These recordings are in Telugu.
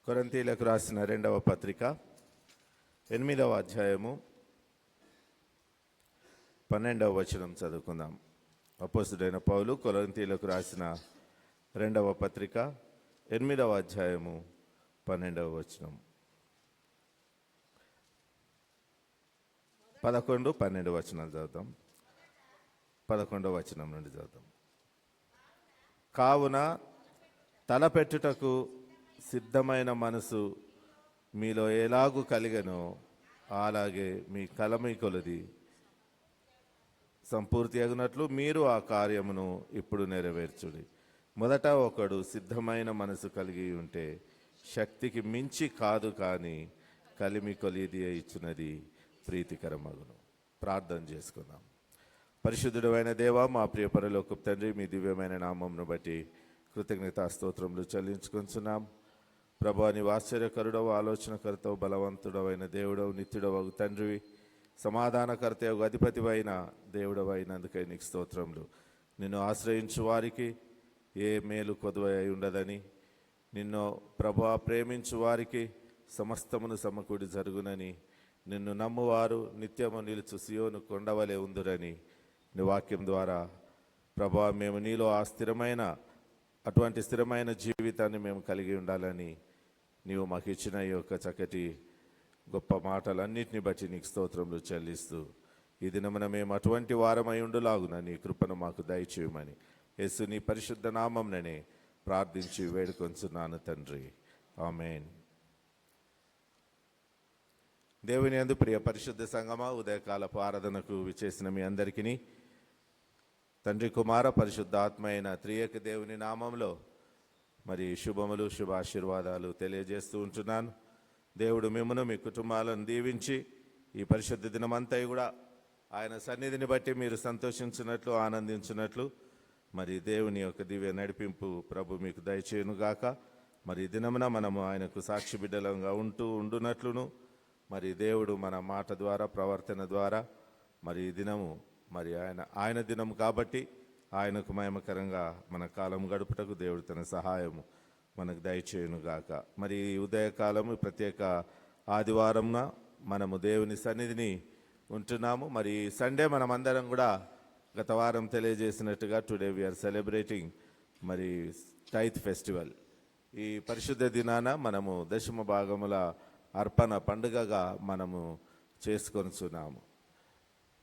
కొరింథీయులకు రాసిన 2వ పత్రిక 8వ అధ్యాయము 12వ వచనం చదువుకుందాం. అపోస్తలుడైన పౌలు కొరింథీయులకు రాసిన 2వ పత్రిక 8వ అధ్యాయము 12వ వచనం. 11, 12 వచనాలు చదువుతాం. 11వ వచనం నుండి చదువుతాం. కావున తలపెట్టుటకు సిద్ధమైన మనసు మీలో ఎలాగూ కలిగనో అలాగే మీ కలమి కొలది సంపూర్తి అగినట్లు మీరు ఆ కార్యమును ఇప్పుడు నెరవేర్చుడి. మొదట ఒకడు సిద్ధమైన మనసు కలిగి ఉంటే శక్తికి మించి కాదు, కానీ కలిమి కొలిది ఇచ్చినది ప్రీతికరమగును. ప్రార్థన చేసుకుందాం. పరిశుద్ధుడైన దేవా, మా ప్రియ పరలోకపు తండ్రి, మీ దివ్యమైన నామమును బట్టి కృతజ్ఞతా స్తోత్రములు చెల్లించుకొంచున్నాం. ప్రభా, నీవు ఆశ్చర్యకరుడవు, ఆలోచనకర్తవు, బలవంతుడవైన దేవుడవు, నిత్యుడవు తండ్రివి, సమాధానకర్తవు, అధిపతివైన దేవుడవు అయినందుకై నీకు స్తోత్రములు. నిన్ను ఆశ్రయించు వారికి ఏ మేలు కొదువై ఉండదని, నిన్ను ప్రభా ప్రేమించు వారికి సమస్తమును సమకూడి జరుగునని, నిన్ను నమ్మువారు నిత్యము నిలుచు సియోను కొండవలే ఉందురని నీ వాక్యం ద్వారా ప్రభా మేము నీలో ఆ అటువంటి స్థిరమైన జీవితాన్ని మేము కలిగి ఉండాలని నీవు మాకు ఇచ్చిన ఈ యొక్క చక్కటి గొప్ప మాటలన్నింటినీ బట్టి నీకు స్తోత్రములు చెల్లిస్తూ ఈ దినమున మేము అటువంటి వారమై ఉండులాగున నీ కృపను మాకు దయచేయమని యేసు నీ పరిశుద్ధ నామముననే ప్రార్థించి వేడుకొంచున్నాను తండ్రి, ఆమేన్. దేవుని యందు ప్రియ పరిశుద్ధ సంగమా, ఉదయకాలపు ఆరాధనకు విచ్చేసిన మీ అందరికీ తండ్రి, కుమార, పరిశుద్ధాత్మ అయిన త్రియేక దేవుని నామంలో మరి శుభములు, శుభాశీర్వాదాలు తెలియజేస్తూ ఉంటున్నాను. దేవుడు మిమ్మను, మీ కుటుంబాలను దీవించి ఈ పరిశుద్ధ దినమంతా కూడా ఆయన సన్నిధిని బట్టి మీరు సంతోషించినట్లు, ఆనందించినట్లు మరి దేవుని యొక్క దివ్య నడిపింపు ప్రభు మీకు దయచేయునుగాక. మరి దినమున మనము ఆయనకు సాక్షి బిడ్డలంగా ఉండునట్లును మరి దేవుడు మన మాట ద్వారా, ప్రవర్తన ద్వారా మరి ఈ దినము మరి ఆయన దినము కాబట్టి ఆయనకు మహిమకరంగా మన కాలం గడుపుటకు దేవుడు తన సహాయము మనకు దయచేయునుగాక. మరి ఉదయకాలము ప్రత్యేక ఆదివారంన మనము దేవుని సన్నిధిని ఉంటున్నాము. మరి సండే మనమందరం కూడా గత వారం తెలియజేసినట్టుగా టుడే వీఆర్ సెలబ్రేటింగ్ మరి టైత్ ఫెస్టివల్. ఈ పరిశుద్ధ దినాన మనము దశమ భాగముల అర్పణ పండుగగా మనము చేసుకొనిచున్నాము.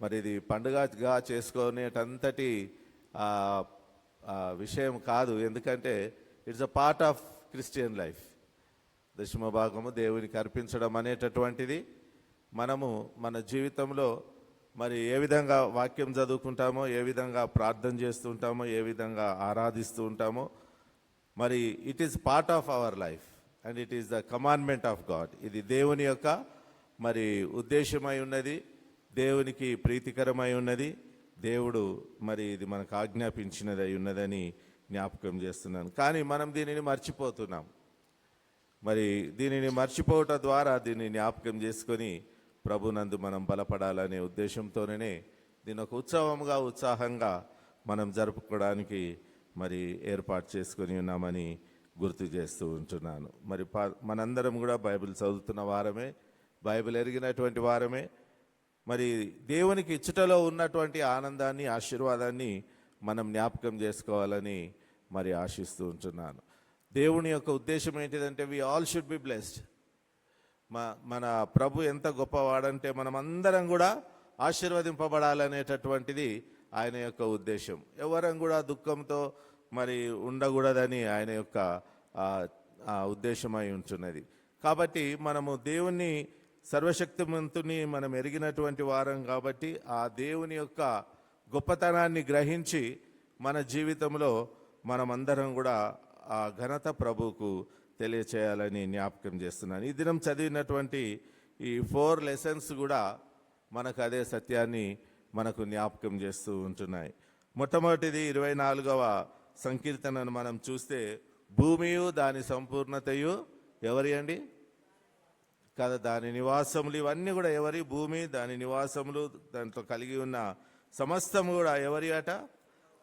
మరి ఇది పండుగగా చేసుకునేటంతటి విషయం కాదు, ఎందుకంటే it's a part of Christian life. దశమ భాగము దేవునికి అర్పించడం అనేటటువంటిది మనము మన జీవితంలో మరి ఏ విధంగా వాక్యం చదువుకుంటామో, ఏ విధంగా ప్రార్థన చేస్తూ ఉంటామో, ఏ విధంగా ఆరాధిస్తూ ఉంటామో, మరి it is part of our life and it is the commandment of God. ఇది దేవుని యొక్క మరి ఉద్దేశమై ఉన్నది, దేవునికి ప్రీతికరమై ఉన్నది, దేవుడు మరి ఇది మనకు ఆజ్ఞాపించినది అయి ఉన్నదని జ్ఞాపకం చేస్తున్నాను. కానీ మనం దీనిని మర్చిపోతున్నాం. మరి దీనిని మర్చిపోవటం ద్వారా దీన్ని జ్ఞాపకం చేసుకొని ప్రభునందు మనం బలపడాలనే ఉద్దేశంతోనే దీని ఒక ఉత్సవంగా, ఉత్సాహంగా మనం జరుపుకోవడానికి మరి ఏర్పాటు చేసుకొని ఉన్నామని గుర్తు చేస్తూ ఉంటున్నాను. మరి మనందరం కూడా బైబిల్ చదువుతున్న వారమే, బైబిల్ ఎరిగినటువంటి వారమే. మరి దేవునికి ఇచ్చుటలో ఉన్నటువంటి ఆనందాన్ని, ఆశీర్వాదాన్ని మనం జ్ఞాపకం చేసుకోవాలని మరి ఆశిస్తూ ఉంటున్నాను. దేవుని యొక్క ఉద్దేశం ఏంటిదంటే we all should be blessed. మన ప్రభు ఎంత గొప్పవాడంటే మనమందరం కూడా ఆశీర్వదింపబడాలనేటటువంటిది ఆయన యొక్క ఉద్దేశం. ఎవరం కూడా దుఃఖంతో మరి ఉండకూడదని ఆయన యొక్క ఉద్దేశమై ఉంటున్నది. కాబట్టి మనము దేవుణ్ణి, సర్వశక్తిమంతుని మనం ఎరిగినటువంటి వారం కాబట్టి ఆ దేవుని యొక్క గొప్పతనాన్ని గ్రహించి మన జీవితంలో మనమందరం కూడా ఆ ఘనత ప్రభువుకు తెలియచేయాలని జ్ఞాపకం చేస్తున్నాను. ఈ దినం చదివినటువంటి ఈ 4 లెసన్స్ కూడా మనకు అదే సత్యాన్ని మనకు జ్ఞాపకం చేస్తూ ఉంటున్నాయి. మొట్టమొదటిది 24వ సంకీర్తనను మనం చూస్తే, భూమియు దాని సంపూర్ణతయు ఎవరి అండి కదా, దాని నివాసములు, ఇవన్నీ కూడా ఎవరి? భూమి, దాని నివాసములు, దాంట్లో కలిగి ఉన్న సమస్తము కూడా ఎవరి అట?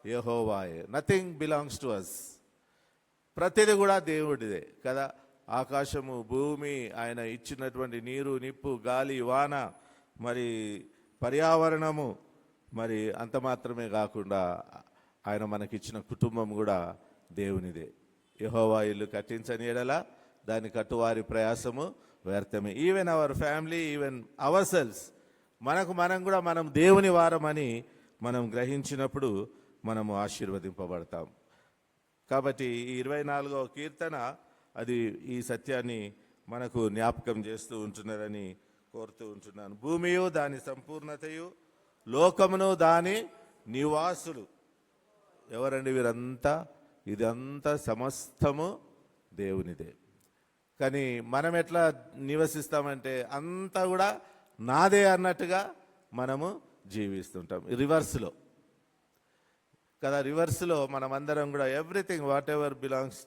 యెహోవాయే. Nothing belongs to us. ప్రతిది కూడా దేవుడిదే కదా. ఆకాశము, భూమి, ఆయన ఇచ్చినటువంటి నీరు, నిప్పు, గాలి, వాన, మరి పర్యావరణము, మరి అంత మాత్రమే కాకుండా ఆయన మనకిచ్చిన కుటుంబం కూడా దేవునిదే. యెహోవా ఇల్లు కట్టించని ఎడల దాని కట్టువారి ప్రయాసము వ్యర్థమే. Even our family, even hour cells, మనం కూడా మనం దేవుని వారమని మనం గ్రహించినప్పుడు మనము ఆశీర్వదింపబడతాం. కాబట్టి ఈ 24వ కీర్తన అది ఈ సత్యాన్ని మనకు జ్ఞాపకం చేస్తూ ఉంటున్నదని కోరుతూ ఉంటున్నాను. భూమియు దాని సంపూర్ణతయు, లోకమును దాని నివాసులు. ఎవరండి వీరంతా? ఇదంతా సమస్తము దేవునిదే. కానీ మనం ఎట్లా నివసిస్తామంటే అంతా కూడా నాదే అన్నట్టుగా మనము జీవిస్తుంటాం. రివర్స్లో కదా, రివర్స్లో మనమందరం కూడా everything whatever belongs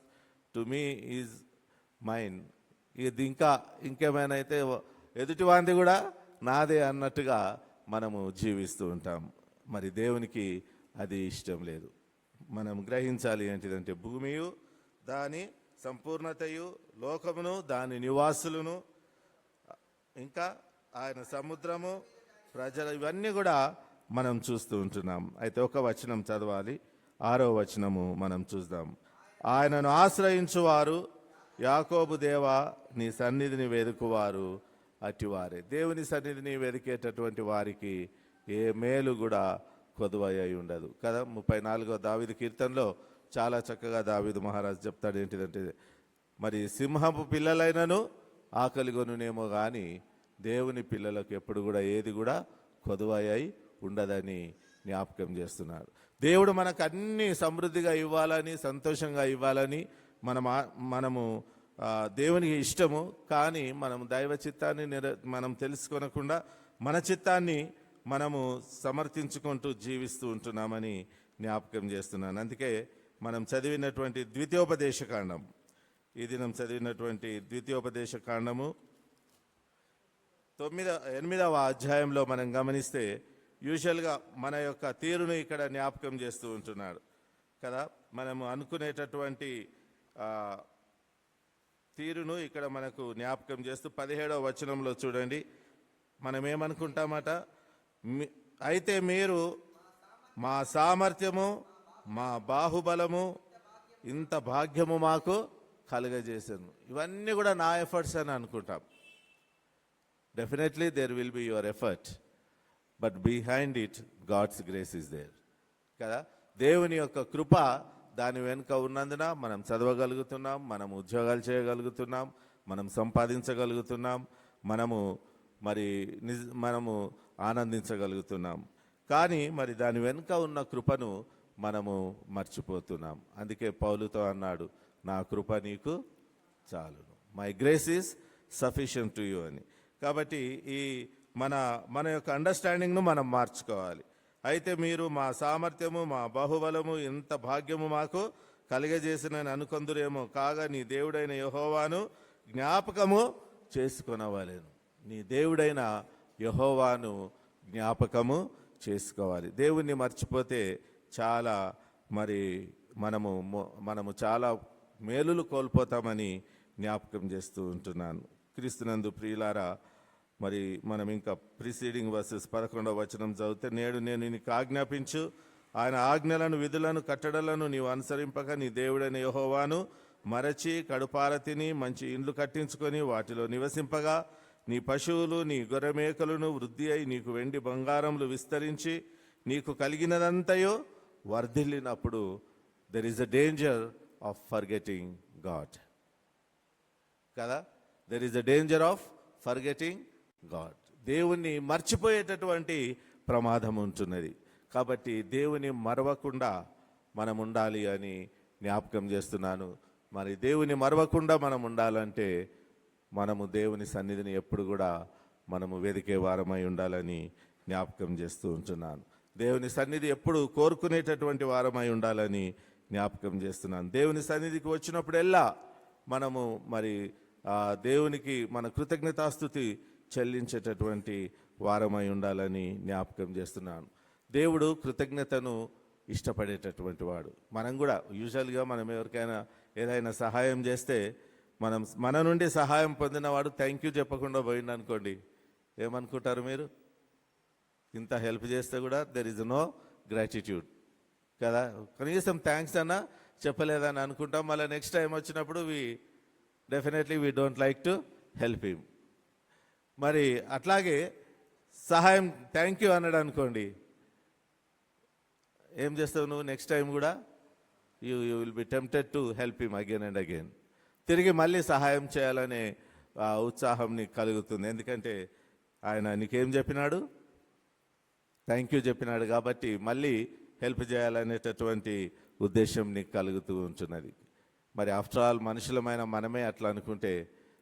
to me is mine. ఇది ఇంకేమైనా అయితే ఎదుటివాంది కూడా నాదే అన్నట్టుగా మనము జీవిస్తూ ఉంటాం. మరి దేవునికి అది ఇష్టం లేదు. మనం గ్రహించాలి ఏంటిదంటే భూమియు దాని సంపూర్ణతయు, లోకమును దాని నివాసులను, ఇంకా ఆయన సముద్రము, ప్రజలు, ఇవన్నీ కూడా మనం చూస్తూ ఉంటున్నాం. అయితే ఒక వచనం చదవాలి, 6వ వచనము మనం చూద్దాం. ఆయనను ఆశ్రయించువారు, యాకోబు దేవా నీ సన్నిధిని వెదుకువారు అటివారే. దేవుని సన్నిధిని వెదికేటటువంటి వారికి ఏ మేలు కూడా కొదువయ్యి ఉండదు కదా. 34వ దావీదు కీర్తనలో చాలా చక్కగా దావీదు మహారాజు చెప్తాడు ఏంటిదంటే, మరి సింహపు పిల్లలైనను ఆకలిగొనునేమో కానీ దేవుని పిల్లలకు ఎప్పుడు కూడా ఏది కూడా కొదువయ్యి ఉండదని జ్ఞాపకం చేస్తున్నాడు. దేవుడు మనకు అన్ని సమృద్ధిగా ఇవ్వాలని, సంతోషంగా ఇవ్వాలని మనము దేవునికి ఇష్టము. కానీ మనము దైవ చిత్తాన్ని మనం తెలుసుకొనకుండా మన చిత్తాన్ని మనము సమర్థించుకుంటూ జీవిస్తూ ఉంటున్నామని జ్ఞాపకం చేస్తున్నాను. అందుకే మనం చదివినటువంటి ద్వితీయోపదేశకాండం, ఈ దినం చదివినటువంటి ద్వితీయోపదేశకాండము 8వ అధ్యాయంలో మనం గమనిస్తే యూజువల్గా మన యొక్క తీరును ఇక్కడ జ్ఞాపకం చేస్తూ ఉంటున్నాడు కదా. మనము అనుకునేటటువంటి తీరును ఇక్కడ మనకు జ్ఞాపకం చేస్తూ 17వ వచనంలో చూడండి, మనం ఏమనుకుంటామట, అయితే మీరు మా సామర్థ్యము, మా బాహుబలము, ఇంత భాగ్యము మాకు కలుగజేశాను. ఇవన్నీ కూడా నా ఎఫర్ట్స్ అని అనుకుంటాం. Definitely there will be your effort, but behind it God's grace is there కదా. దేవుని యొక్క కృప దాని వెనుక ఉన్నందున మనం చదవగలుగుతున్నాం, మనం ఉద్యోగాలు చేయగలుగుతున్నాం, మనం సంపాదించగలుగుతున్నాం, మనము ఆనందించగలుగుతున్నాం. కానీ మరి దాని వెనుక ఉన్న కృపను మనము మర్చిపోతున్నాం. అందుకే పౌలుతో అన్నాడు, నా కృప నీకు చాలును, my grace is sufficient to you అని. కాబట్టి ఈ మన యొక్క అండర్స్టాండింగ్ను మనం మార్చుకోవాలి. అయితే మీరు మా సామర్థ్యము, మా బాహుబలము, ఇంత భాగ్యము మాకు కలిగజేసినని అనుకొందురేమో, కాగా నీ దేవుడైన యెహోవాను జ్ఞాపకము చేసుకొనవలెను. నీ దేవుడైన యెహోవాను జ్ఞాపకము చేసుకోవాలి. దేవుణ్ణి మర్చిపోతే చాలా మనము చాలా మేలులు కోల్పోతామని జ్ఞాపకం చేస్తూ ఉంటున్నాను. క్రీస్తునందు ప్రియులారా, మరి మనం ఇంకా ప్రిసీడింగ్ వర్సెస్ 11వ వచనం చదివితే, నేడు నేను నీకు ఆజ్ఞాపించు ఆయన ఆజ్ఞలను, విధులను, కట్టడలను నీవు అనుసరింపక నీ దేవుడైన యెహోవాను మరచి కడుపార తిని మంచి ఇండ్లు కట్టించుకొని వాటిలో నివసింపగా, నీ పశువులు, నీ గొర్రెమేకలను వృద్ధి అయి నీకు వెండి బంగారములు విస్తరించి నీకు కలిగినదంతయో వర్ధిల్లినప్పుడు there is a danger of forgetting God కదా. There is a danger of forgetting God. దేవుణ్ణి మర్చిపోయేటటువంటి ప్రమాదం ఉంటున్నది. కాబట్టి దేవుని మరవకుండా మనం ఉండాలి అని జ్ఞాపకం చేస్తున్నాను. మరి దేవుని మరవకుండా మనం ఉండాలంటే మనము దేవుని సన్నిధిని ఎప్పుడు కూడా మనము వెదికే వారమై ఉండాలని జ్ఞాపకం చేస్తూ ఉంటున్నాను. దేవుని సన్నిధి ఎప్పుడు కోరుకునేటటువంటి వారమై ఉండాలని జ్ఞాపకం చేస్తున్నాను. దేవుని సన్నిధికి వచ్చినప్పుడెల్లా మనము దేవునికి మన కృతజ్ఞతాస్తుతి చెల్లించేటటువంటి వారమై ఉండాలని జ్ఞాపకం చేస్తున్నాను. దేవుడు కృతజ్ఞతను ఇష్టపడేటటువంటి వాడు. మనం కూడా యూజువల్గా మనం ఎవరికైనా ఏదైనా సహాయం చేస్తే మన నుండి సహాయం పొందినవాడు థ్యాంక్ యూ చెప్పకుండా పోయింది అనుకోండి, ఏమనుకుంటారు మీరు? ఇంత హెల్ప్ చేస్తే కూడా దెర్ ఇస్ నో గ్రాటిట్యూడ్ కదా, కనీసం థ్యాంక్స్ అన్నా చెప్పలేదని అనుకుంటాం. మళ్ళీ నెక్స్ట్ టైం వచ్చినప్పుడు definitely we don't like to help him. మరి అట్లాగే సహాయం థ్యాంక్ యూ అన్నాడు అనుకోండి, ఏం చేస్తావు నువ్వు? నెక్స్ట్ టైం కూడా you will be tempted to help him again and again. తిరిగి మళ్ళీ సహాయం చేయాలనే ఉత్సాహం నీకు కలుగుతుంది. ఎందుకంటే ఆయన నీకేం చెప్పినాడు? థ్యాంక్ యూ చెప్పినాడు కాబట్టి మళ్ళీ హెల్ప్ చేయాలనేటటువంటి ఉద్దేశం నీకు కలుగుతూ ఉంటున్నది. మరి ఆఫ్టర్ ఆల్ మనుషులమైన మనమే అట్లా అనుకుంటే,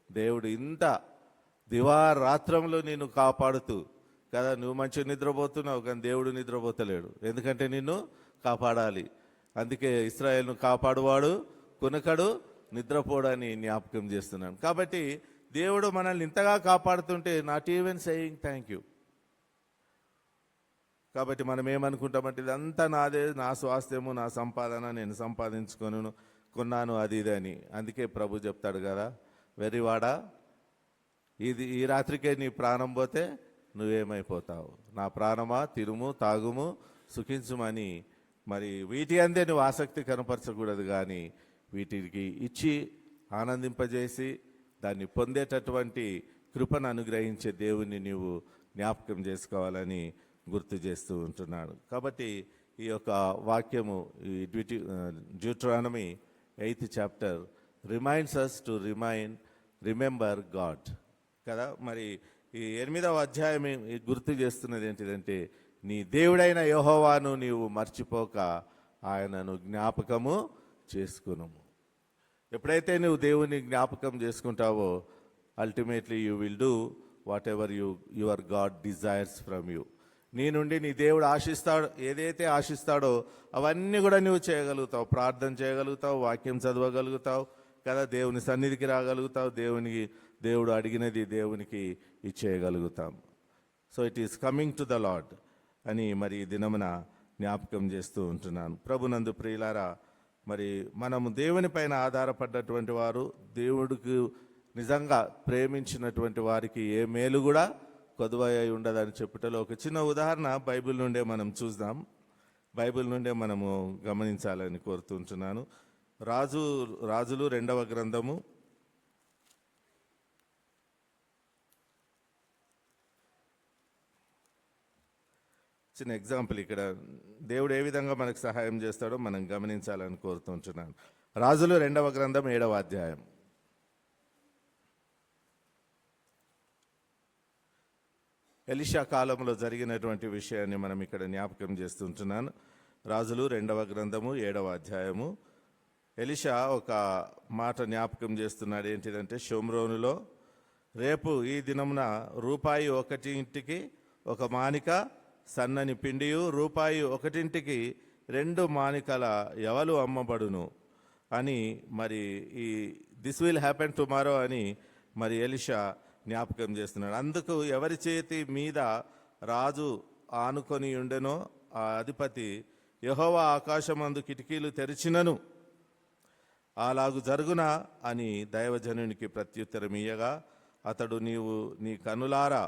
దేవుడు ఇంత దివారాత్రంలో నిన్ను కాపాడుతూ కదా, నువ్వు మంచిగా నిద్రపోతున్నావు కానీ దేవుడు నిద్రపోతలేడు, ఎందుకంటే నిన్ను కాపాడాలి. అందుకే ఇశ్రాయేలును కాపాడువాడు కునకడు నిద్రపోడని జ్ఞాపకం చేస్తున్నాను. కాబట్టి దేవుడు మనల్ని ఇంతగా కాపాడుతుంటే not even saying thank you. కాబట్టి మనం ఏమనుకుంటామంటే ఇదంతా నాదే, నా స్వాస్థ్యము, నా సంపాదన, నేను కొన్నాను అది ఇది అని. అందుకే ప్రభు చెప్తాడు కదా, వెర్రివాడా, ఈ రాత్రికే నీ ప్రాణం పోతే నువ్వేమైపోతావు? నా ప్రాణమా, తిరుము తాగుము సుఖించుమని. మరి వీటి అందే నువ్వు ఆసక్తి కనపరచకూడదు, కానీ వీటికి ఇచ్చి ఆనందింపజేసి దాన్ని పొందేటటువంటి కృపను అనుగ్రహించే దేవుణ్ణి నీవు జ్ఞాపకం చేసుకోవాలని గుర్తు చేస్తూ ఉంటున్నాడు. కాబట్టి ఈ యొక్క వాక్యము, ఈ Deuteronomy 8th chapter reminds us to remember God కదా. మరి ఈ 8వ అధ్యాయం గుర్తు చేస్తున్నది ఏంటిదంటే, నీ దేవుడైన యెహోవాను నీవు మర్చిపోక ఆయనను జ్ఞాపకము చేసుకునుము. ఎప్పుడైతే నువ్వు దేవుని జ్ఞాపకం చేసుకుంటావో ultimately you will do whatever your God desires from you. నీ నుండి నీ దేవుడు ఏదైతే ఆశిస్తాడో అవన్నీ కూడా నువ్వు చేయగలుగుతావు. ప్రార్థన చేయగలుగుతావు, వాక్యం చదవగలుగుతావు కదా, దేవుని సన్నిధికి రాగలుగుతావు, దేవుడు అడిగినది దేవునికి ఇచ్చేయగలుగుతాం. So it is coming to the Lord అని మరి దినమున జ్ఞాపకం చేస్తూ ఉంటున్నాను. ప్రభునందు ప్రియులారా, మరి మనము దేవుని పైన ఆధారపడ్డటువంటి వారు, దేవుడికి నిజంగా ప్రేమించినటువంటి వారికి ఏ మేలు కూడా కొదువై ఉండదని చెప్పుటలో ఒక చిన్న ఉదాహరణ బైబిల్ నుండే మనం చూద్దాం. బైబిల్ నుండే మనము గమనించాలని కోరుతుంటున్నాను. రాజులు 2వ గ్రంథము చిన్న ఎగ్జాంపుల్, ఇక్కడ దేవుడు ఏ విధంగా మనకు సహాయం చేస్తాడో మనం గమనించాలని కోరుతుంటున్నాను. రాజులు 2వ గ్రంథం 7వ అధ్యాయం. ఎలీషా కాలంలో జరిగినటువంటి విషయాన్ని మనం ఇక్కడ జ్ఞాపకం చేస్తుంటున్నాను. రాజులు 2వ గ్రంథము 7వ అధ్యాయము. ఎలీషా ఒక మాట జ్ఞాపకం చేస్తున్నాడు. ఏంటిదంటే, షోమ్రోనులో రేపు ఈ దినమున రూపాయి 1 ఒక మానిక సన్నని పిండియు, రూపాయి 1 2 మానికల యవలు అమ్మబడును అని మరి దిస్ విల్ హ్యాపెన్ టుమారో అని మరి ఎలీషా జ్ఞాపకం చేస్తున్నాడు. అందుకు ఎవరి చేతి మీద రాజు ఆనుకొని ఉండెనో ఆ అధిపతి, యెహోవా ఆకాశమందు కిటికీలు తెరిచినను అలాగు జరుగునా అని దైవజనునికి ప్రత్యుత్తరం ఇయ్యగా, అతడు నీవు నీ కనులారా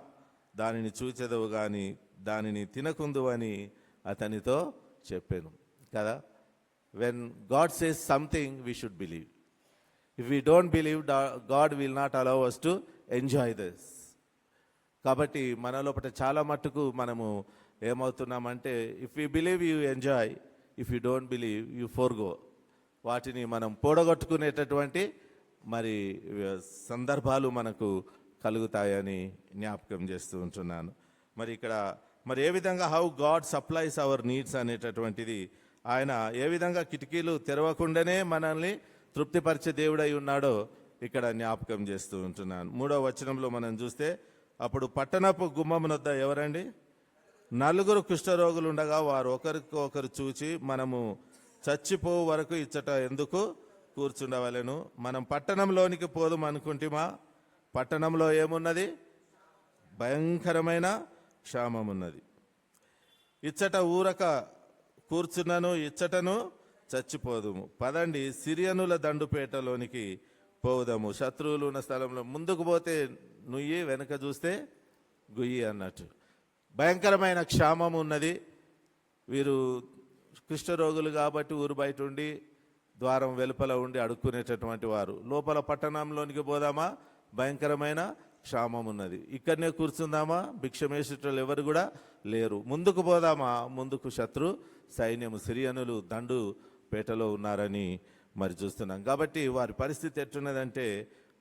దానిని చూచెదవు గాని దానిని తినకుందు అని అతనితో చెప్పాను కదా. When God says something we should believe. If we don't believe, God will not allow us to enjoy this. కాబట్టి మన లోపల చాలా మట్టుకు మనము ఏమవుతున్నామంటే, if you believe you enjoy, if you don't believe you forgo. వాటిని మనం పోడగొట్టుకునేటటువంటి మరి సందర్భాలు మనకు కలుగుతాయని జ్ఞాపకం చేస్తూ ఉంటున్నాను. మరి ఇక్కడ మరి ఏ విధంగా how God supplies our needs అనేటటువంటిది, ఆయన ఏ విధంగా కిటికీలు తెరవకుండానే మనల్ని తృప్తిపరిచే దేవుడై ఉన్నాడో ఇక్కడ జ్ఞాపకం చేస్తూ ఉంటున్నాను. 3వ వచనంలో మనం చూస్తే, అప్పుడు పట్టణపు గుమ్మమునొద్ద ఎవరండి? 4 కుష్ఠరోగులు ఉండగా వారు ఒకరికొకరు చూచి, మనము చచ్చిపోవు వరకు ఇచ్చట ఎందుకు కూర్చుండవలెను? మనం పట్టణంలోనికి పోదాం అనుకుంటేమా, పట్టణంలో ఏమున్నది? భయంకరమైన క్షామం ఉన్నది. ఇచ్చట ఊరక కూర్చున్నను, ఇచ్చటను చచ్చిపోదుము. పదండి, సిరియనుల దండుపేటలోనికి పోవుదాము. శత్రువులు ఉన్న స్థలంలో ముందుకు పోతే నుయ్యి, వెనక చూస్తే గుయ్యి అన్నట్టు. భయంకరమైన క్షామం ఉన్నది. వీరు కుష్ఠరోగులు కాబట్టి ఊరు బయట ఉండి ద్వారం వెలుపల ఉండి అడుక్కునేటటువంటి వారు. లోపల పట్టణంలోనికి పోదామా, భయంకరమైన క్షామం ఉన్నది. ఇక్కడనే కూర్చుందామా, భిక్షమేసేటోళ్ళు ఎవరు కూడా లేరు. ముందుకు పోదామా, ముందుకు శత్రు సైన్యము సిరియనులు దండు పేటలో ఉన్నారని మరి చూస్తున్నాం. కాబట్టి వారి పరిస్థితి ఎట్టున్నదంటే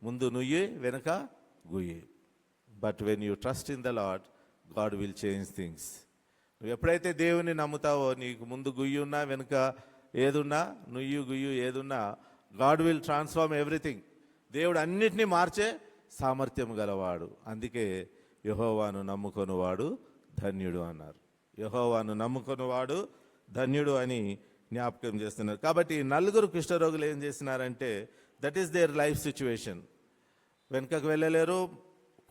ముందు నుయ్యి, వెనక గుయ్యి. But when you trust in the Lord, God will change things. నువ్వు ఎప్పుడైతే దేవుని నమ్ముతావో, నీకు ముందు గుయ్యి ఉన్నా వెనుక ఏదున్నా, నుయ్యు గుయ్యు ఏదున్నా, గాడ్ విల్ ట్రాన్స్ఫార్మ్ ఎవ్రీథింగ్. దేవుడు అన్నిటినీ మార్చే సామర్థ్యం గలవాడు. అందుకే యెహోవాను నమ్ముకొనువాడు ధన్యుడు అన్నారు. యెహోవాను నమ్ముకొనువాడు ధన్యుడు అని జ్ఞాపకం చేస్తున్నారు. కాబట్టి నలుగురు కుష్ఠరోగులు ఏం చేసినారంటే, that is their life situation. వెనుకకు వెళ్ళలేరు,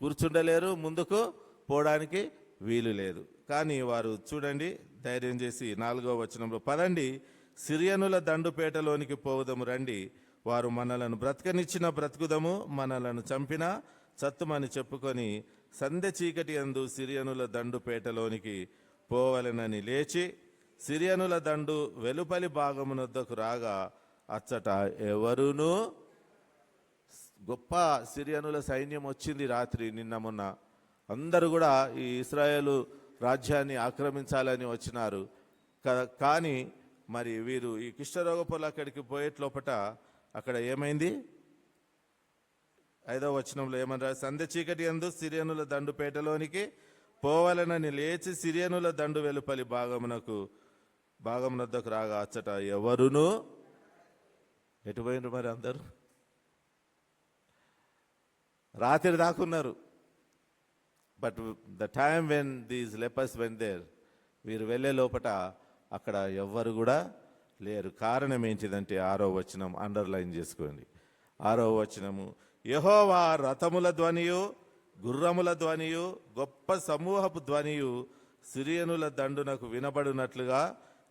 కూర్చుండలేరు, ముందుకు పోవడానికి వీలు లేదు. కానీ వారు చూడండి, ధైర్యం చేసి 4వ వచనంలో, పదండి సిరియనుల దండుపేటలోనికి పోవుదము రండి, వారు మనలను బ్రతకనిచ్చిన బ్రతుకుదము, మనలను చంపిన చత్తుమని చెప్పుకొని సంధ్య చీకటి యందు సిరియనుల దండుపేటలోనికి పోవలెనని లేచి సిరియనుల దండు వెలుపలి భాగమునొద్దకు రాగా అచ్చట ఎవరునూ, గొప్ప సిరియనుల సైన్యం వచ్చింది రాత్రి, నిన్న మొన్న అందరూ కూడా ఈ ఇశ్రాయేలు రాజ్యాన్ని ఆక్రమించాలని వచ్చినారు. కానీ మరి వీరు ఈ కుష్ఠరోగపులు అక్కడికి పోయేట్లోపట అక్కడ ఏమైంది? 5వ వచనంలో ఏమన్నారు? సంధ్య చీకటి యందు సిరియనుల దండుపేటలోనికి పోవాలనని లేచి సిరియనుల దండు వెలుపలి భాగమునొద్దకు రాగా అచ్చట ఎవరునూ, ఎటుపోయినారు మరి అందరూ? రాత్రి దాకున్నారు. But the time when these lepers when there, వీరు వెళ్ళే లోపట అక్కడ ఎవ్వరు కూడా లేరు. కారణం ఏంటిదంటే 6వ వచనం అండర్లైన్ చేసుకోండి. 6వ వచనము, యెహోవా రథముల ధ్వనియు గుర్రముల ధ్వనియు గొప్ప సమూహపు ధ్వనియు సిరియనుల దండునకు వినబడినట్లుగా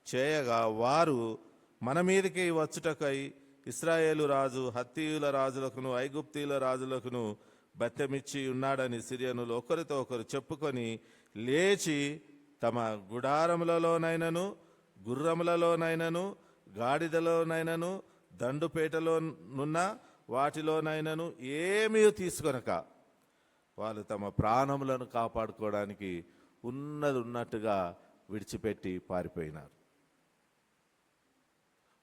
చేయగా వారు మన మీదకి వచ్చుటకై ఇశ్రాయేలు రాజు హత్తీయుల రాజులకును ఐగుప్తీయుల రాజులకును బత్తెమిచ్చి ఉన్నాడని సిరియనులు ఒకరితో ఒకరు చెప్పుకొని లేచి తమ గుడారములలోనైనను గుర్రములలోనైనను గాడిదలోనైనను దండుపేటలోనున్న వాటిలోనైనను ఏమీ తీసుకొనక వాళ్ళు తమ ప్రాణములను కాపాడుకోవడానికి ఉన్నట్టుగా విడిచిపెట్టి పారిపోయినారు.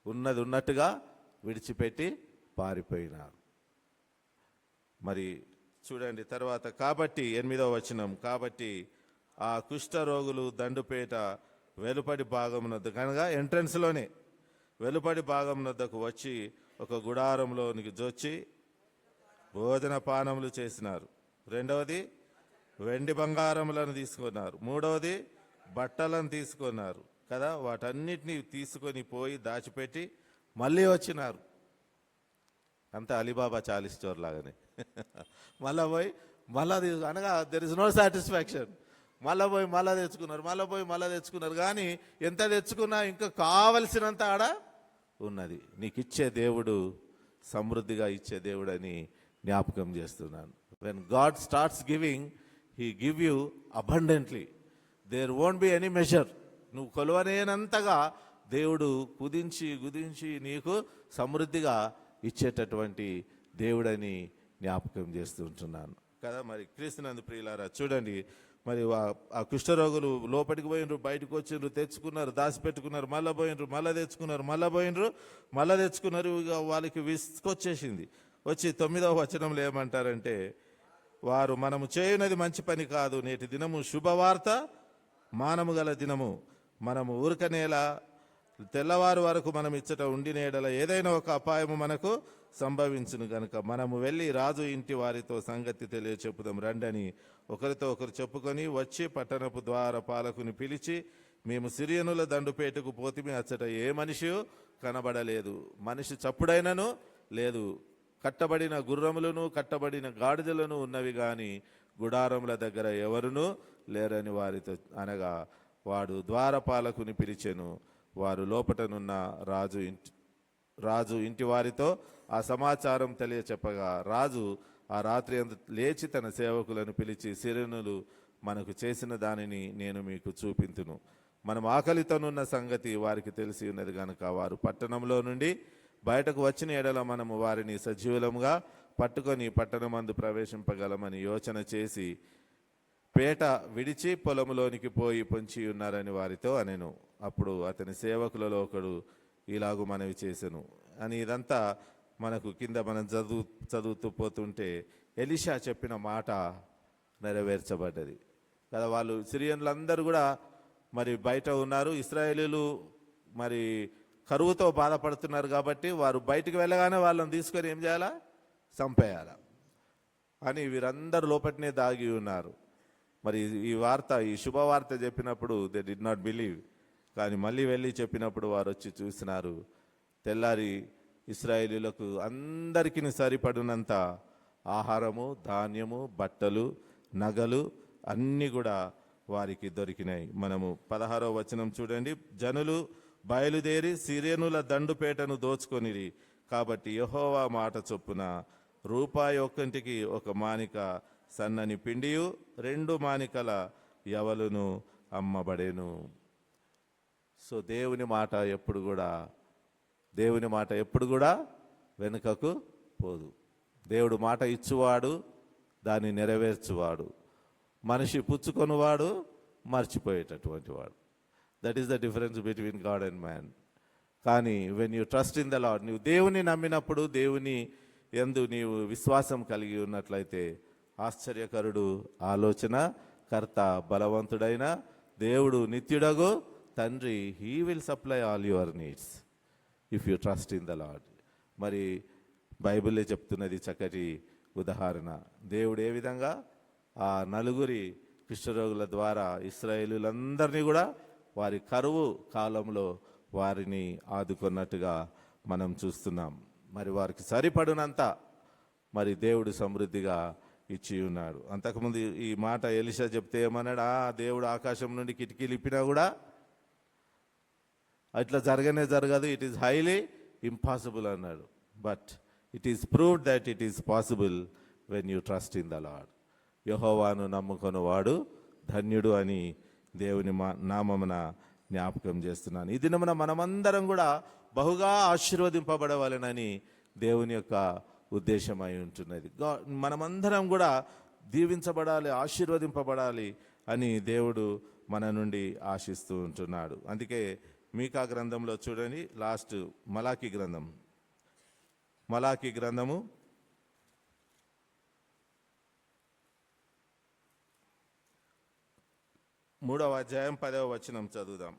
ఉన్నట్టుగా విడిచిపెట్టి పారిపోయినారు. మరి చూడండి తర్వాత, కాబట్టి 8వ వచనం, కాబట్టి ఆ కుష్ఠరోగులు దండుపేట వెలుపడి భాగమునద్ద, కనుక ఎంట్రన్స్లోనే వెలుపడి భాగమునద్దకు వచ్చి ఒక గుడారంలోనికి జొచ్చి భోజన పానములు చేసినారు. 2వది వెండి బంగారములను తీసుకున్నారు. 3వది బట్టలను తీసుకున్నారు కదా. వాటన్నిటినీ తీసుకొని పోయి దాచిపెట్టి మళ్ళీ వచ్చినారు. అంత అలీబాబా 40 స్టోర్ లాగానే మళ్ళా పోయి మళ్ళా అనగా దెర్ ఇస్ నో సాటిస్ఫాక్షన్. మళ్ళా పోయి మళ్ళా తెచ్చుకున్నారు. కానీ ఎంత తెచ్చుకున్నా ఇంకా కావలసినంత ఆడ ఉన్నది. నీకు ఇచ్చే దేవుడు సమృద్ధిగా ఇచ్చే దేవుడు అని జ్ఞాపకం చేస్తున్నాను. When God starts giving, he give you abundantly. There won't be any measure. నువ్వు కొలవలేనంతగా దేవుడు గుదించి నీకు సమృద్ధిగా ఇచ్చేటటువంటి దేవుడని జ్ఞాపకం చేస్తుంటున్నాను కదా. మరి క్రీస్తునందు ప్రియులారా చూడండి, మరి ఆ కుష్ఠరోగులు లోపలికి పోయినరు, బయటకు వచ్చిండ్రు, తెచ్చుకున్నారు, దాచిపెట్టుకున్నారు, మళ్ళీ పోయినరు, మళ్ళీ తెచ్చుకున్నారు, మళ్ళీ తెచ్చుకున్నారు. ఇక వాళ్ళకి విసుకొచ్చేసింది. వచ్చి 9వ వచనంలో ఏమంటారంటే, వారు మనము చేయునది మంచి పని కాదు, నేటి దినము శుభవార్త మానము గల దినము, మనము ఊరకనేలా తెల్లవారు వరకు మనం ఇచ్చట ఉండినేడల ఏదైనా ఒక అపాయము మనకు సంభవించును గనుక మనము వెళ్ళి రాజు ఇంటి వారితో సంగతి తెలియచెప్పుదాం రండని ఒకరితో ఒకరు చెప్పుకొని వచ్చి పట్టణపు ద్వార పాలకుని పిలిచి, మేము సిరియనుల దండుపేటకు పోతిమి, అచ్చట ఏ మనిషి కనబడలేదు, మనిషి చప్పుడైనను లేదు, కట్టబడిన గుర్రములను కట్టబడిన గాడిదలను ఉన్నవి గాని గుడారముల దగ్గర ఎవరునూ లేరని వారితో అనగా, వాడు ద్వారపాలకుని పిలిచెను. వారు లోపటనున్న రాజు రాజు ఇంటి వారితో ఆ సమాచారం తెలియచెప్పగా రాజు ఆ రాత్రి అందు లేచి తన సేవకులను పిలిచి, సిరియనులు మనకు చేసిన దానిని నేను మీకు చూపింతును. మనం ఆకలితోనున్న సంగతి వారికి తెలిసి ఉన్నది గనుక వారు పట్టణంలో నుండి బయటకు వచ్చిన ఎడల మనము వారిని సజీవులముగా పట్టుకొని పట్టణమందు ప్రవేశింపగలమని యోచన చేసి పేట విడిచి పొలములోనికి పోయి పొంచి ఉన్నారని వారితో అనెను. అప్పుడు అతని సేవకులలో ఒకడు ఇలాగు మనవి చేసెను అని. ఇదంతా మనకు కింద మనం చదువుతూ పోతుంటే ఎలీషా చెప్పిన మాట నెరవేర్చబడ్డది కదా. వాళ్ళు సిరియన్లందరూ కూడా మరి బయట ఉన్నారు. ఇశ్రాయేలీలు మరి కరువుతో బాధపడుతున్నారు కాబట్టి వారు బయటికి వెళ్ళగానే వాళ్ళని తీసుకొని ఏం చేయాలా? చంపేయాలా అని వీరందరూ లోపటినే దాగి ఉన్నారు. మరి ఈ వార్త, ఈ శుభవార్త చెప్పినప్పుడు దే డిడ్ నాట్ బిలీవ్. కానీ మళ్ళీ వెళ్ళి చెప్పినప్పుడు వారు వచ్చి చూసినారు. తెల్లారి ఇశ్రాయేలీలకు అందరికీ సరిపడినంత ఆహారము, ధాన్యము, బట్టలు, నగలు అన్నీ కూడా వారికి దొరికినాయి. మనము 16వ వచనం చూడండి. జనులు బయలుదేరి సిరియనుల దండుపేటను దోచుకొనిరి. కాబట్టి యెహోవా మాట చొప్పున రూపాయి ఒక్కంటికి 1 మానిక సన్నని పిండియు 2 మానికల యవలును అమ్మబడేను. సో దేవుని మాట ఎప్పుడు కూడా వెనుకకు పోదు. దేవుడు మాట ఇచ్చువాడు, దాన్ని నెరవేర్చువాడు. మనిషి పుచ్చుకొనివాడు, మర్చిపోయేటటువంటి వాడు. That is the difference between God and man. కానీ when you trust in the Lord, నువ్వు దేవుని నమ్మినప్పుడు, దేవుని యందు నీవు విశ్వాసం కలిగి ఉన్నట్లయితే, ఆశ్చర్యకరుడు, ఆలోచన కర్త, బలవంతుడైన దేవుడు, నిత్యుడగు తండ్రి, he will supply all your needs if you trust in the lord. మరి బైబిలే చెప్తున్నది చక్కటి ఉదాహరణ. దేవుడు ఏ విధంగా ఆ 9 కుష్ఠరోగుల ద్వారా ఇశ్రాయేలులందరినీ కూడా వారి కరువు కాలంలో వారిని ఆదుకున్నట్టుగా మనం చూస్తున్నాం. మరి వారికి సరిపడినంత మరి దేవుడు సమృద్ధిగా ఇచ్చి ఉన్నాడు. అంతకుముందు ఈ మాట ఎలీషా చెప్తే ఏమన్నాడు? దేవుడు ఆకాశం నుండి కిటికీలు ఇప్పినా కూడా అట్లా జరగదు, ఇట్ ఈస్ హైలీ ఇంపాసిబుల్ అన్నాడు. But it is proved that it is possible when you trust in the lord. యెహోవాను నమ్ముకొని వాడు ధన్యుడు అని దేవుని నామమున జ్ఞాపకం చేస్తున్నాను. ఈ దినమున మనమందరం కూడా బహుగా ఆశీర్వదింపబడవాలనని దేవుని యొక్క ఉద్దేశమై ఉంటున్నది. మనమందరం కూడా దీవించబడాలి, ఆశీర్వదింపబడాలి అని దేవుడు మన నుండి ఆశిస్తూ ఉంటున్నాడు. అందుకే మీకా గ్రంథంలో చూడండి, లాస్ట్ మలాకి గ్రంథము 3వ అధ్యాయం 10వ వచనం చదువుదాం.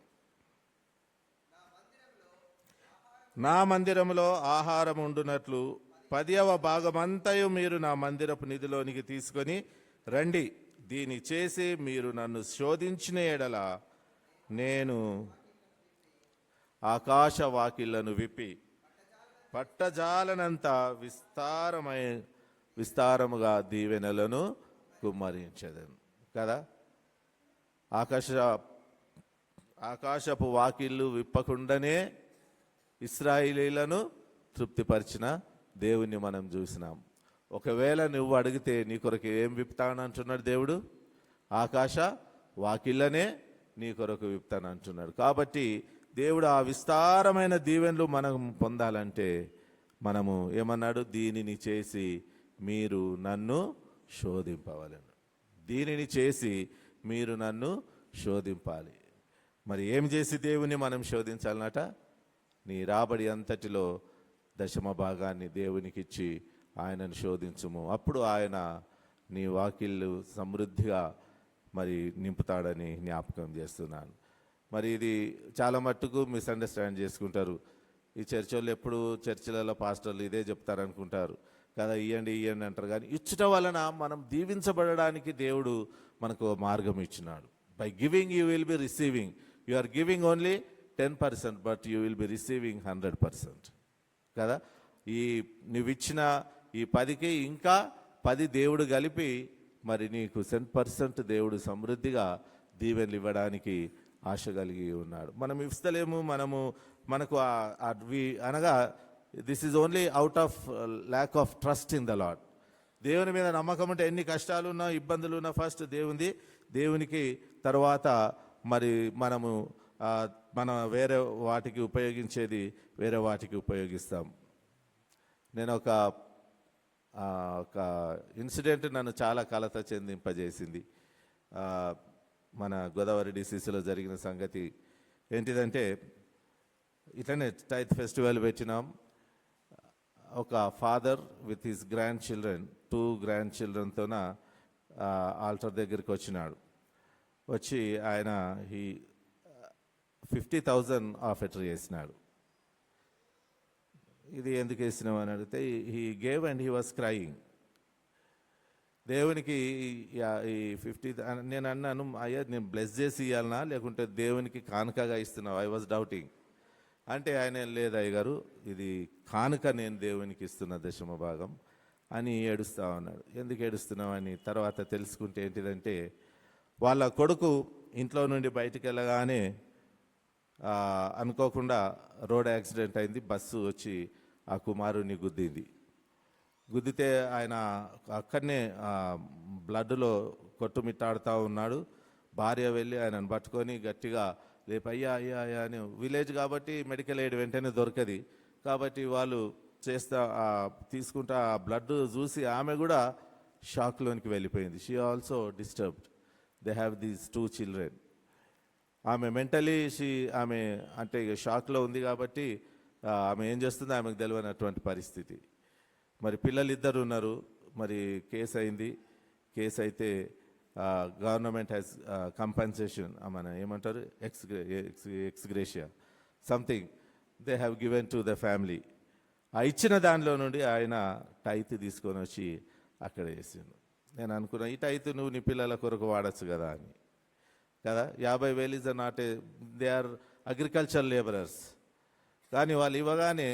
నా మందిరంలో ఆహారం ఉండునట్లు 10వ భాగమంతయు మీరు నా మందిరపు నిధిలోనికి తీసుకొని రండి. దీని చేసి మీరు నన్ను శోధించిన ఎడల నేను ఆకాశ వాకిళ్లను విప్పి పట్టజాలనంత విస్తారముగా దీవెనలను కుమ్మరించదను కదా. ఆకాశపు వాకిళ్ళు విప్పకుండానే ఇశ్రాయేలీలను తృప్తిపరిచిన దేవుణ్ణి మనం చూసినాం. ఒకవేళ నువ్వు అడిగితే నీ కొరకు ఏం విప్పుతానంటున్నాడు దేవుడు? ఆకాశ వాకిళ్ళనే నీ కొరకు విప్పుతానంటున్నాడు. కాబట్టి దేవుడు ఆ విస్తారమైన దీవెనలు మనం పొందాలంటే మనము ఏమన్నాడు? దీనిని చేసి మీరు నన్ను శోధింపవలెను. దీనిని చేసి మీరు నన్ను శోధింపాలి. మరి ఏం చేసి దేవుని మనం శోధించాలన్నట? నీ రాబడి అంతటిలో 10వ భాగాన్ని దేవునికి ఇచ్చి ఆయనను శోధించుము. అప్పుడు ఆయన నీ వాకిళ్ళు సమృద్ధిగా మరి నింపుతాడని జ్ఞాపకం చేస్తున్నాను. మరి ఇది చాలా మట్టుకు మిస్అండర్స్టాండ్ చేసుకుంటారు. ఈ చర్చోళ్ళు ఎప్పుడు చర్చిలలో పాస్టర్లు ఇదే చెప్తారనుకుంటారు కదా, ఇయ్యండి అంటారు. కానీ ఇచ్చుట వలన మనం దీవించబడడానికి దేవుడు మనకు మార్గం ఇచ్చినాడు. By giving you will be receiving. You are giving only 10%, but you will be receiving 100% కదా. నువ్వు ఇచ్చిన ఈ 10కి ఇంకా 10 దేవుడు కలిపి మరి నీకు 100% దేవుడు సమృద్ధిగా దీవెనలు ఇవ్వడానికి ఆశ కలిగి ఉన్నాడు. మనం ఇస్తలేము, మనకు అనగా this is only out of lack of trust in the Lord. దేవుని మీద నమ్మకం ఉంటే ఎన్ని కష్టాలు ఉన్నా ఇబ్బందులు ఉన్నా ఫస్ట్ దేవునికి తర్వాత మరి మనము మన వేరే వాటికి ఉపయోగించేది వేరే వాటికి ఉపయోగిస్తాం. నేను ఒక ఇన్సిడెంట్ నన్ను చాలా కలత చెందింపజేసింది. మన గోదావరి డిసిసిలో జరిగిన సంగతి ఏంటిదంటే, ఇట్లనే టైత్ ఫెస్టివల్ పెట్టినాం. ఒక father with his grandchildren 2 గ్రాండ్ చిల్డ్రన్తోన ఆల్టర్ దగ్గరికి వచ్చినాడు. వచ్చి ఆయన 50,000 ఆఫర్ చేసినాడు. ఇది ఎందుకు వేసినావు అని అడిగితే he gave and he was crying. దేవునికి ఈ 50, నేను అన్నాను, అయ్యా నేను బ్లెస్ చేసి ఇవ్వాలనా లేకుంటే దేవునికి కానుకగా ఇస్తున్నావు? I was doubting. అంటే ఆయన లేదు అయ్య గారు, ఇది కానుక, నేను దేవునికి ఇస్తున్న దశమ భాగం అని ఏడుస్తా ఉన్నాడు. ఎందుకు ఏడుస్తున్నావు అని తర్వాత తెలుసుకుంటే ఏంటిదంటే, వాళ్ళ కొడుకు ఇంట్లో నుండి బయటికి వెళ్ళగానే అనుకోకుండా రోడ్ యాక్సిడెంట్ అయింది. బస్సు వచ్చి ఆ కుమారుని గుద్దితే ఆయన అక్కడనే బ్లడ్లో కొట్టుమిట్టాడుతూ ఉన్నాడు. భార్య వెళ్ళి ఆయనను పట్టుకొని గట్టిగా లేపు, అయ్యా అయ్యా అయ్యా అని. విలేజ్ కాబట్టి మెడికల్ ఎయిడ్ వెంటనే దొరకది కాబట్టి వాళ్ళు తీసుకుంటా ఆ బ్లడ్ చూసి ఆమె కూడా షాక్లోనికి వెళ్ళిపోయింది. She also disturbed. They have these 2 children. ఆమె మెంటలీ ఆమె అంటే షాక్లో ఉంది కాబట్టి ఆమె ఏం చేస్తుందో ఆమెకు తెలియనటువంటి పరిస్థితి. మరి పిల్లలు 2 ఉన్నారు. మరి కేసు అయింది. కేసు అయితే గవర్నమెంట్ హ్యాస్ కంపెన్సేషన్, మన ఏమంటారు, ex gratia something they have given to the family. ఆ ఇచ్చిన దానిలో నుండి ఆయన టైత్ తీసుకొని వచ్చి అక్కడ వేసిండు. నేను అనుకున్నా, ఈ టైత్ నువ్వు నీ పిల్లల కొరకు వాడచ్చు కదా అని. కదా, 50,000 is not a, they are agriculture labourers. కానీ వాళ్ళు ఇవ్వగానే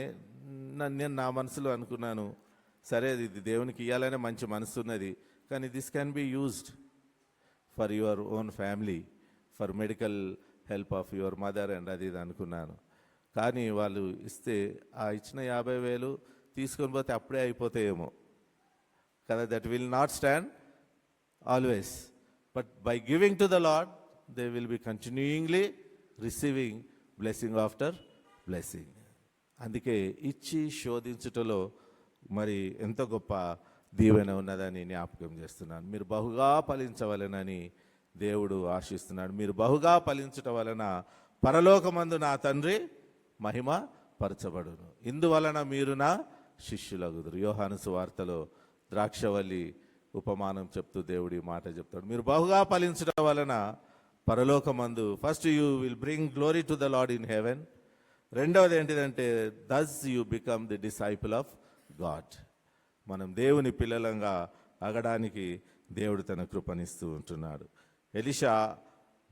నేను నా మనసులో అనుకున్నాను, సరే ఇది దేవునికి ఇవ్వాలనే మంచి మనసు ఉన్నది, కానీ this can be used for your own family, for medical help of your mother and అది ఇది అనుకున్నాను. కానీ వాళ్ళు ఇస్తే ఆ ఇచ్చిన 50,000 తీసుకొని పోతే అప్పుడే అయిపోతాయేమో కదా. That will not stand always, but by giving to the Lord they will be continuingly receiving blessing after blessing. అందుకే ఇచ్చి శోధించుటలో మరి ఎంతో గొప్ప దీవెన ఉన్నదని జ్ఞాపకం చేస్తున్నాను. మీరు బహుగా ఫలించవలెనని దేవుడు ఆశిస్తున్నాడు. మీరు బహుగా ఫలించటం వలన పరలోకమందు నా తండ్రి మహిమ పరచబడును, ఇందువలన మీరు నా శిష్యులగుదురు. యోహాను సువార్తలో ద్రాక్షవల్లి ఉపమానం చెప్తూ దేవుడి మాట చెప్తాడు. మీరు బహుగా ఫలించడం వలన పరలోకమందు first you will bring glory to the Lord in heaven. రెండవది ఏంటిదంటే, thus you become the disciple of God. మనం దేవుని పిల్లలంగా అగడానికి దేవుడు తన కృపనిస్తూ ఉంటున్నాడు. ఎలీషా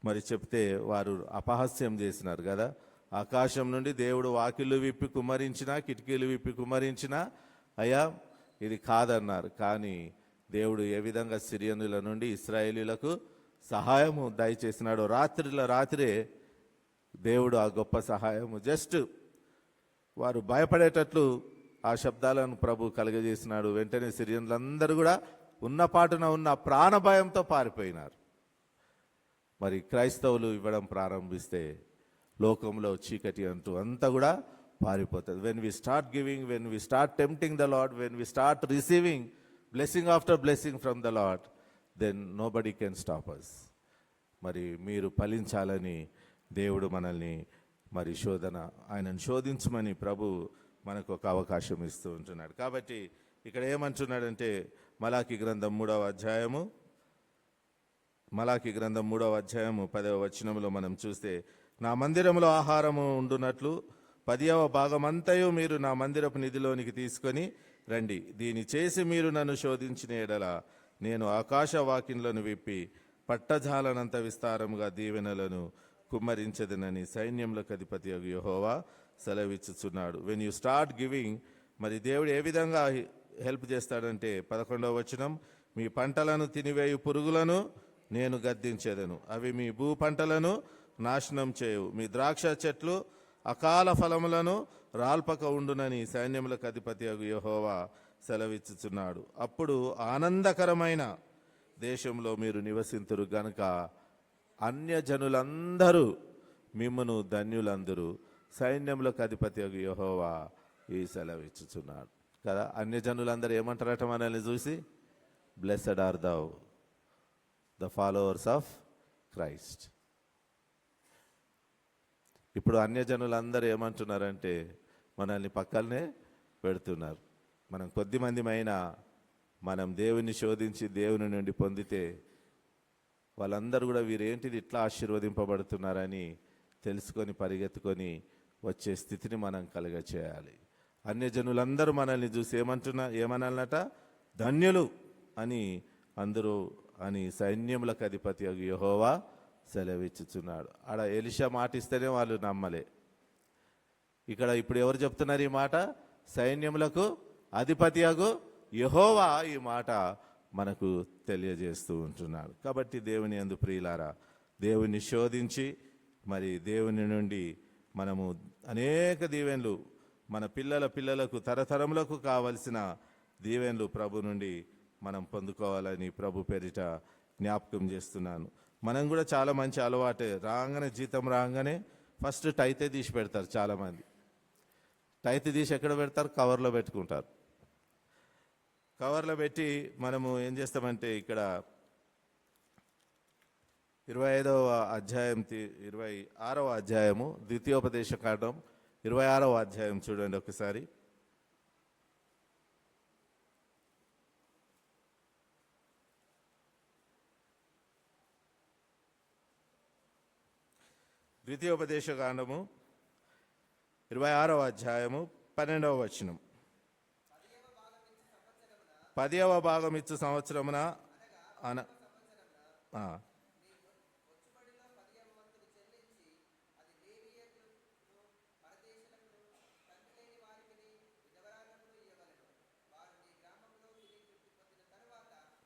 మరి చెప్తే వారు అపహాస్యం చేసినారు కదా. ఆకాశం నుండి దేవుడు వాకిళ్ళు విప్పి కుమ్మరించినా, కిటికీలు విప్పి కుమ్మరించినా అయ్యా ఇది కాదన్నారు. కానీ దేవుడు ఏ విధంగా సిరియనుల నుండి ఇశ్రాయేలీలకు సహాయము దయచేసినాడు. రాత్రే దేవుడు ఆ గొప్ప సహాయము, జస్ట్ వారు భయపడేటట్లు ఆ శబ్దాలను ప్రభు కలుగజేసినాడు. వెంటనే సిరియన్లందరూ కూడా ఉన్నపాటున ఉన్న ప్రాణ భయంతో పారిపోయినారు. మరి క్రైస్తవులు ఇవ్వడం ప్రారంభిస్తే లోకంలో చీకటి అంతా కూడా పారిపోతుంది. When we start giving, when we start tempting the Lord, when we start receiving blessing after blessing from the Lord, then nobody can stop us. మరి మీరు ఫలించాలని దేవుడు మనల్ని మరి ఆయనను శోధించమని ప్రభు మనకు ఒక అవకాశం ఇస్తూ ఉంటున్నాడు. కాబట్టి ఇక్కడ ఏమంటున్నాడంటే, మలాకి గ్రంథం 3వ అధ్యాయము 10వ వచనంలో మనం చూస్తే, నా మందిరంలో ఆహారము ఉండునట్లు 10వ భాగమంతయు మీరు నా మందిరపు నిధిలోనికి తీసుకొని రండి. దీని చేసి మీరు నన్ను శోధించిన ఎడల నేను ఆకాశ వాకిన్లను విప్పి పట్టజాలనంత విస్తారముగా దీవెనలను కుమ్మరించదనని సైన్యములకు అధిపతి యెహోవా సెలవిచ్చుచున్నాడు. వెన్ యూ స్టార్ట్ గివింగ్, మరి దేవుడు ఏ విధంగా హెల్ప్ చేస్తాడంటే 11వ వచనం, మీ పంటలను తినివేయు పురుగులను నేను గద్దించేదను, అవి మీ భూ పంటలను నాశనం చేయు. మీ ద్రాక్ష చెట్లు అకాల ఫలములను రాల్పక ఉండునని సైన్యములకు అధిపతి యెహోవా సెలవిచ్చుచున్నాడు. అప్పుడు ఆనందకరమైన దేశంలో మీరు నివసింతురు గనుక అన్యజనులందరూ మిమ్మును ధన్యులందరూ సైన్యములకు అధిపతి యెహోవా ఈ సెలవిచ్చుచున్నాడు కదా. అన్యజనులందరూ ఏమంటారట మనల్ని చూసి? Blessed are thou the followers of Christ. ఇప్పుడు అన్యజనులందరూ ఏమంటున్నారంటే మనల్ని పక్కనే పెడుతున్నారు. మనం కొద్దిమందిమైనా మనం దేవుని శోధించి దేవుని నుండి పొందితే వాళ్ళందరూ కూడా వీరేంటిది ఇట్లా ఆశీర్వదింపబడుతున్నారని తెలుసుకొని పరిగెత్తుకొని వచ్చే స్థితిని మనం కలుగచేయాలి. అన్యజనులందరూ మనల్ని చూసి ఏమనాలట? ధన్యులు అని అందరూ అని సైన్యములకు అధిపతి యెహోవా సెలవిచ్చుచున్నాడు. ఆడ ఎలీషా మాట ఇస్తేనే వాళ్ళు నమ్మలే. ఇక్కడ ఇప్పుడు ఎవరు చెప్తున్నారు ఈ మాట? సైన్యములకు అధిపతి యెహోవా ఈ మాట మనకు తెలియజేస్తూ ఉంటున్నాడు. కాబట్టి దేవుని యందు ప్రియులారా, దేవుని శోధించి మరి దేవుని నుండి మనము అనేక దీవెనలు మన పిల్లలకు తరతరములకు కావలసిన దీవెనలు ప్రభు నుండి మనం పొందుకోవాలని ప్రభు పేరిట జ్ఞాపకం చేస్తున్నాను. మనం కూడా చాలా మంచి అలవాటే, రాగానే జీతం రాగానే ఫస్ట్ టైతే తీసి పెడతారు. చాలామంది టైతే తీసి ఎక్కడ పెడతారు? కవర్లో పెట్టుకుంటారు. కవర్లో పెట్టి మనము ఏం చేస్తామంటే ఇక్కడ 25వ అధ్యాయం 26వ అధ్యాయము ద్వితీయోపదేశ కాండం 26వ అధ్యాయం చూడండి ఒకసారి. ద్వితీయోపదేశ కాండము 26వ అధ్యాయము 12వ వచనం. 10వ భాగం ఇచ్చు సంవత్సరమున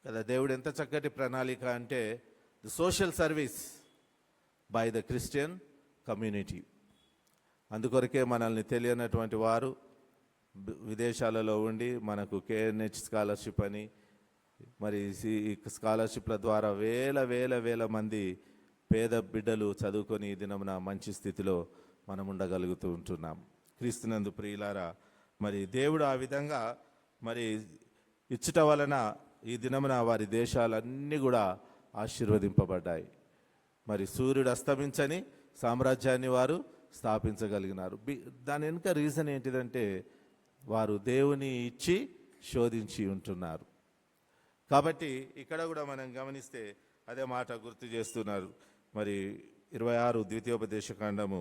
కదా. దేవుడు ఎంత చక్కటి ప్రణాళిక అంటే the social service by the Christian community. అందుకొరకే మనల్ని తెలియనటువంటి వారు విదేశాలలో ఉండి మనకు KNH స్కాలర్షిప్ అని మరి ఈ స్కాలర్షిప్ల ద్వారా వేల మంది పేద బిడ్డలు చదువుకొని ఈ దినమున మంచి స్థితిలో మనం ఉండగలుగుతూ ఉంటున్నాం. క్రీస్తునందు ప్రియులారా, మరి దేవుడు ఆ విధంగా మరి ఇచ్చుట వలన ఈ దినమున వారి దేశాలన్నీ కూడా ఆశీర్వదింపబడ్డాయి. మరి సూర్యుడు అస్తమించని సామ్రాజ్యాన్ని వారు స్థాపించగలిగినారు. దాని వెనుక రీజన్ ఏంటిదంటే వారు దేవుని ఇచ్చి శోధించి ఉంటున్నారు. కాబట్టి ఇక్కడ కూడా మనం గమనిస్తే అదే మాట గుర్తు చేస్తున్నారు. మరి 26 ద్వితీయోపదేశ కాండము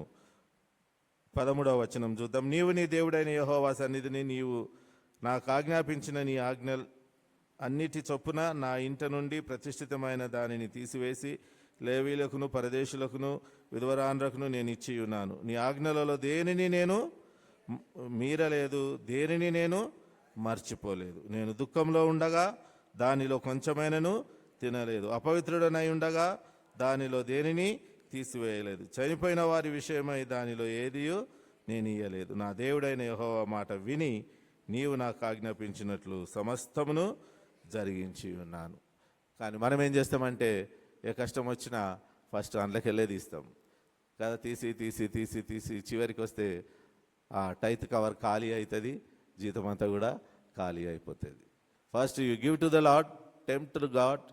13వ వచనం చూద్దాం. నీవు నీ దేవుడైన యెహోవా సన్నిధిని నీవు నాకు ఆజ్ఞాపించిన నీ ఆజ్ఞలు అన్నిటి చొప్పున నా ఇంట నుండి ప్రతిష్ఠితమైన దానిని తీసివేసి లేవీలకును పరదేశులకును విధవరాండ్రకును నేను ఇచ్చి ఉన్నాను. నీ ఆజ్ఞలలో దేనిని నేను మీరలేదు, దేనిని నేను మర్చిపోలేదు. నేను దుఃఖంలో ఉండగా దానిలో కొంచెమైనను తినలేదు, అపవిత్రుడనై ఉండగా దానిలో దేనిని తీసివేయలేదు, చనిపోయిన వారి విషయమై దానిలో ఏదియో నేను ఇయ్యలేదు. నా దేవుడైన యెహోవా మాట విని నీవు నాకు ఆజ్ఞాపించినట్లు సమస్తమును జరిగించి ఉన్నాను. కానీ మనం ఏం చేస్తామంటే ఏ కష్టం వచ్చినా ఫస్ట్ అందులోకి వెళ్ళే తీస్తాం కదా. తీసి తీసి తీసి తీసి చివరికి వస్తే ఆ టైత్ కవర్ ఖాళీ అవుతుంది, జీతం అంతా కూడా ఖాళీ అయిపోతుంది. First you give to the lord, tempt to God.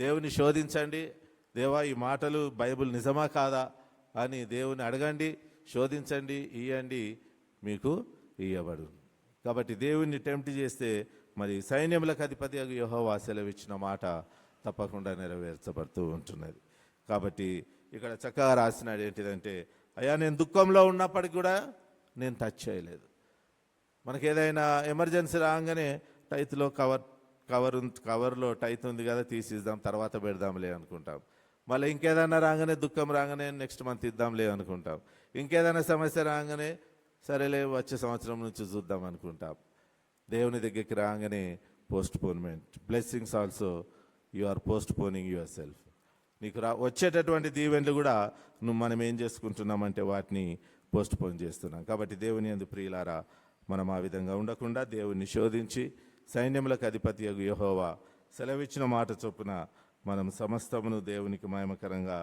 దేవుని శోధించండి. దేవా ఈ మాటలు బైబిల్ నిజమా కాదా అని దేవుని అడగండి, శోధించండి, ఇయ్యండి, మీకు ఇయ్యబడు. కాబట్టి దేవుణ్ణి టెంప్ట్ చేస్తే మరి సైన్యములకు అధిపతి యెహోవా సెలవిచ్చిన మాట తప్పకుండా నెరవేర్చబడుతూ ఉంటున్నది. కాబట్టి ఇక్కడ చక్కగా రాసినాడు ఏంటిదంటే, అయ్యా నేను దుఃఖంలో ఉన్నప్పటికి కూడా నేను టచ్ చేయలేదు. మనకి ఏదైనా ఎమర్జెన్సీ రాగానే టైత్లో కవర్లో టైత్ ఉంది కదా తీసిద్దాం, తర్వాత పెడదాంలే అనుకుంటాం. మళ్ళీ ఇంకేదైనా రాగానే దుఃఖం రాగానే నెక్స్ట్ మంత్ ఇద్దాంలే అనుకుంటాం. ఇంకేదైనా సమస్య రాగానే సరేలే వచ్చే సంవత్సరం నుంచి చూద్దాం అనుకుంటాం. దేవుని దగ్గరికి రాగానే postponement. Blessings also you are postponing yourself. నీకు వచ్చేటటువంటి దీవెనలు కూడా మనం ఏం చేసుకుంటున్నామంటే వాటిని పోస్ట్ పోన్ చేస్తున్నాం. కాబట్టి దేవుని యందు ప్రియులారా, మనం ఆ విధంగా ఉండకుండా దేవుణ్ణి శోధించి సైన్యములకు అధిపతి యెహోవా సెలవిచ్చిన మాట చొప్పున మనం సమస్తమును దేవునికి మహిమకరంగా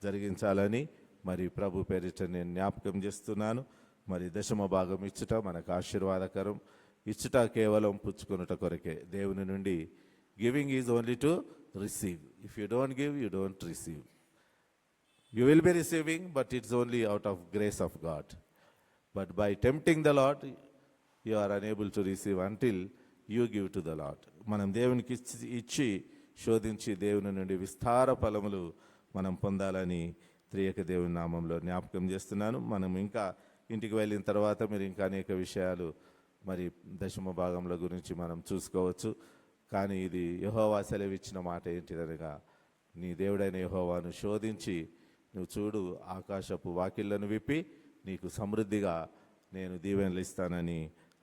జరిగించాలని మరి ప్రభు పేరిట నేను జ్ఞాపకం చేస్తున్నాను. మరి దశమ భాగం ఇచ్చుట మనకు ఆశీర్వాదకరం. ఇచ్చుట కేవలం పుచ్చుకొనుట కొరకే. దేవుని నుండి giving is only to receive. If you don't give, you don't receive. You will be receiving, but it's only out of grace of God. But by tempting the Lord, you are unable to receive until you give to the Lord. మనం దేవునికి ఇచ్చి శోధించి దేవుని నుండి విస్తార ఫలములు మనం పొందాలని త్రియక దేవుని నామంలో జ్ఞాపకం చేస్తున్నాను. మనం ఇంకా ఇంటికి వెళ్ళిన తర్వాత మీరు ఇంకా అనేక విషయాలు మరి దశమ భాగంలో గురించి మనం చూసుకోవచ్చు. కానీ ఇది యెహోవా సెలవిచ్చిన మాట ఏంటిదనగా, నీ దేవుడైన యెహోవాను శోధించి నువ్వు చూడు, ఆకాశపు వాకిళ్లను విప్పి నీకు సమృద్ధిగా నేను దీవెనలు ఇస్తానని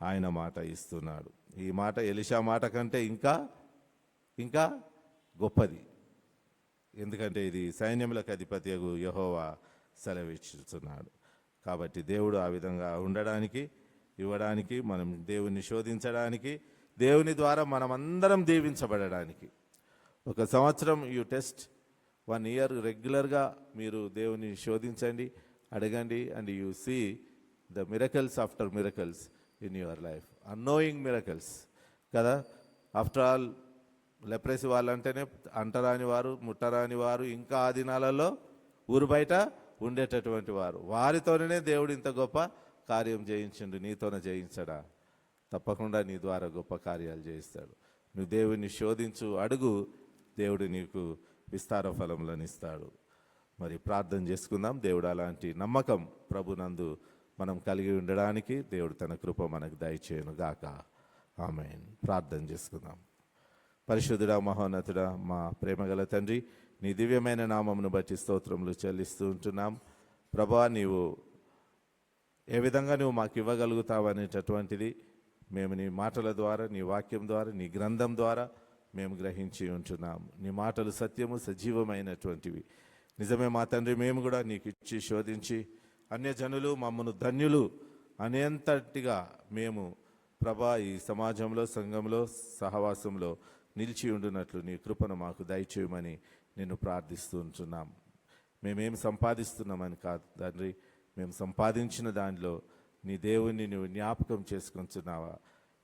ఆయన మాట ఇస్తున్నాడు. ఈ మాట ఎలీషా మాట కంటే ఇంకా గొప్పది. ఎందుకంటే ఇది సైన్యములకు అధిపతియగు యెహోవా సెలవిస్తున్నాడు. కాబట్టి దేవుడు ఆ విధంగా ఉండడానికి, ఇవ్వడానికి, మనం దేవుణ్ణి శోధించడానికి, దేవుని ద్వారా మనమందరం దీవించబడడానికి. ఒక సంవత్సరం యూ టెస్ట్ 1 year రెగ్యులర్గా మీరు దేవుని శోధించండి, అడగండి, and you see the miracles after miracles in your life. Annoying miracles కదా. ఆఫ్టర్ ఆల్ లెప్రసీ వాళ్ళంటేనే అంటరాని వారు, ముట్టరాని వారు, ఇంకా ఆ దినాలలో ఊరు బయట ఉండేటటువంటి వారు. వారితోనే దేవుడు ఇంత గొప్ప కార్యం చేయించిండు. నీతోనే చేయించడా? తప్పకుండా నీ ద్వారా గొప్ప కార్యాలు చేయిస్తాడు. నువ్వు దేవుని శోధించు, అడుగు, దేవుడు నీకు విస్తార ఫలములను ఇస్తాడు. మరి ప్రార్థన చేసుకుందాం. దేవుడు అలాంటి నమ్మకం ప్రభునందు మనం కలిగి ఉండడానికి దేవుడు తన కృప మనకు దయచేయును గాక. ఆమేన్. ప్రార్థన చేసుకుందాం. పరిశుద్ధుడా, మహోన్నతుడా, మా ప్రేమగల తండ్రి, నీ దివ్యమైన నామమును బట్టి స్తోత్రములు చెల్లిస్తూ ఉంటున్నాం. ప్రభువా, నీవు ఏ విధంగా నువ్వు మాకు ఇవ్వగలుగుతావు అనేటటువంటిది మేము నీ మాటల ద్వారా, నీ వాక్యం ద్వారా, నీ గ్రంథం ద్వారా మేము గ్రహించి ఉంటున్నాం. నీ మాటలు సత్యము, సజీవమైనటువంటివి. నిజమే మా తండ్రి, మేము కూడా నీకు ఇచ్చి శోధించి అన్యజనులు మమ్మను ధన్యులు అనేంతటిగా మేము ప్రభా ఈ సమాజంలో, సంఘంలో, సహవాసంలో నిలిచి ఉండునట్లు నీ కృపను మాకు దయచేయమని నిన్ను ప్రార్థిస్తూ ఉంటున్నాం. మేమేం సంపాదిస్తున్నామని కాదు తండ్రి, మేము సంపాదించిన దానిలో నీ దేవుణ్ణి నువ్వు జ్ఞాపకం చేసుకుంటున్నావా?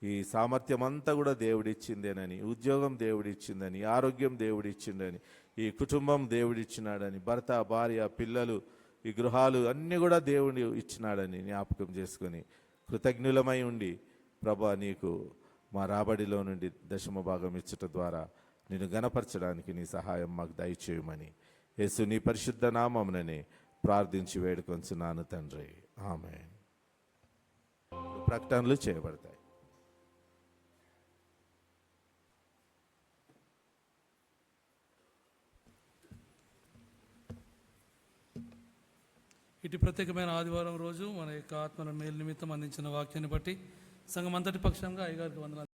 ఈ సామర్థ్యం అంతా కూడా దేవుడిచ్చిందేనని, ఉద్యోగం దేవుడిచ్చిందని, ఆరోగ్యం దేవుడిచ్చిందని, ఈ కుటుంబం దేవుడిచ్చినాడని, భర్త, భార్య, పిల్లలు, ఈ గృహాలు అన్నీ కూడా దేవుడు ఇచ్చినాడని జ్ఞాపకం చేసుకొని కృతజ్ఞులమై ఉండి ప్రభా నీకు మా రాబడిలో నుండి దశమ భాగం ఇచ్చట ద్వారా నిన్ను గణపరచడానికి నీ సహాయం మాకు దయచేయమని యేసు నీ పరిశుద్ధ నామముననే ప్రార్థించి వేడుకొంచున్నాను తండ్రి. ఆమేన్. ప్రకటనలు చేయబడతాయి. ఇటు ప్రత్యేకమైన ఆదివారం రోజు మన యొక్క ఆత్మల మేలు నిమిత్తం అందించిన వాక్యాన్ని బట్టి సంఘం అంతటి పక్షంగా అయ్యగారికి వందనాలు.